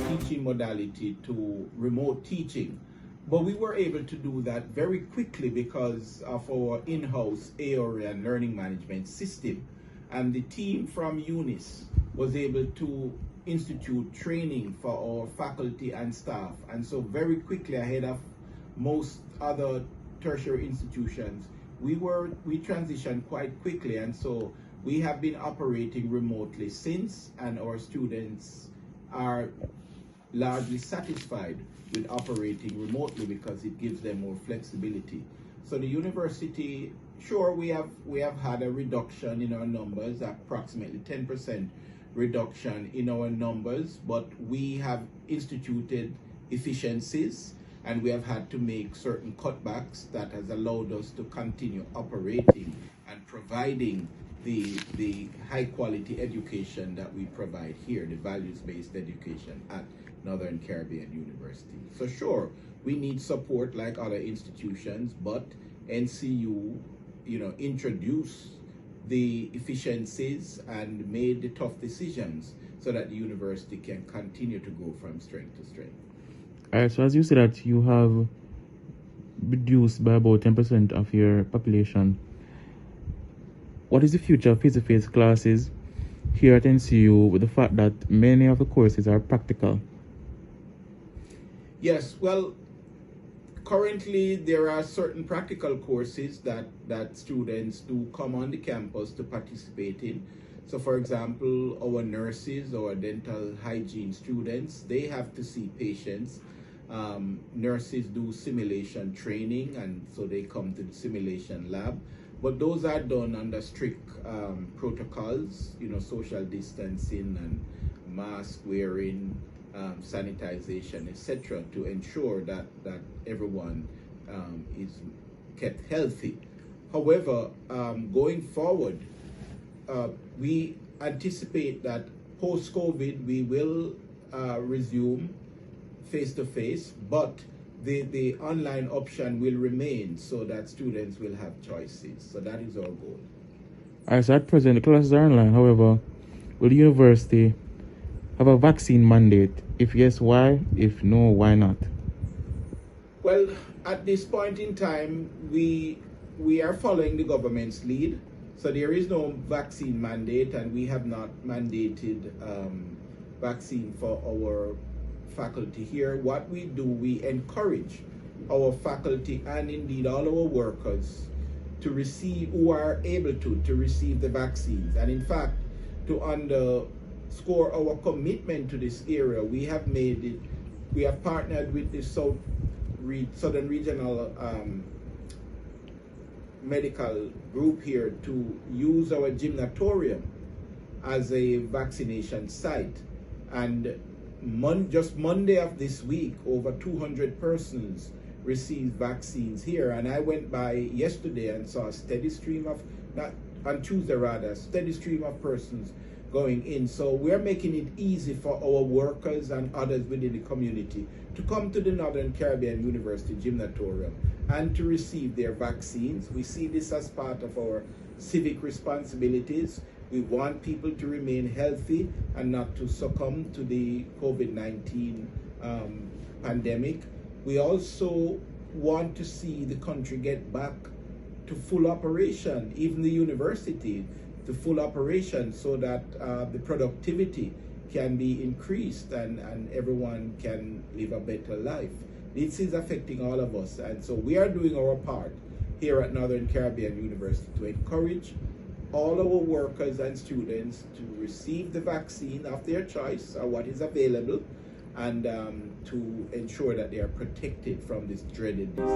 teaching modality to remote teaching. But we were able to do that very quickly because of our in-house AORI and learning management system. And the team from UNIS was able to institute training for our faculty and staff. And so very quickly, ahead of most other tertiary institutions, we transitioned quite quickly. And so we have been operating remotely since, and our students are largely satisfied with operating remotely because it gives them more flexibility. So the university, sure, we have had a reduction in our numbers, approximately 10% reduction in our numbers, but we have instituted efficiencies and we have had to make certain cutbacks that has allowed us to continue operating and providing the high quality education that we provide here, the values-based education at Northern Caribbean University. So sure, we need support like other institutions, but NCU, introduced the efficiencies and made the tough decisions so that the university can continue to go from strength to strength. All right, so as you said that you have reduced by about 10% of your population, what is the future of face-to-face classes here at NCU with the fact that many of the courses are practical? Yes, well, currently there are certain practical courses that students do come on the campus to participate in. So for example, our nurses, our dental hygiene students, they have to see patients. Nurses do simulation training, and so they come to the simulation lab. But those are done under strict protocols, social distancing and mask wearing, sanitization, etc., to ensure that everyone is kept healthy. However, going forward, we anticipate that post-COVID we will resume face-to-face, but the online option will remain so that students will have choices. So that is our goal. All right, so at present the classes are online. However, will the university have a vaccine mandate? If yes, why? If no, why not? Well, at this point in time, we are following the government's lead. So there is no vaccine mandate, and we have not mandated vaccine for our faculty here. What we do, we encourage our faculty and indeed all our workers to receive, who are able to receive the vaccines. And in fact, to underscore our commitment to this area, we have partnered with the Southern Regional Medical Group here to use our gymnatorium as a vaccination site. And just Monday of this week, over 200 persons received vaccines here. And I went by yesterday and saw a steady stream of, on Tuesday rather, a steady stream of persons going in. So we're making it easy for our workers and others within the community to come to the Northern Caribbean University Gymnatorium and to receive their vaccines. We see this as part of our civic responsibilities. We want people to remain healthy and not to succumb to the COVID-19 pandemic. We also want to see the country get back to full operation, even the university to full operation, so that the productivity can be increased and everyone can live a better life. This is affecting all of us, and so we are doing our part here at Northern Caribbean University to encourage all our workers and students to receive the vaccine of their choice or what is available, and to ensure that they are protected from this dreaded disease.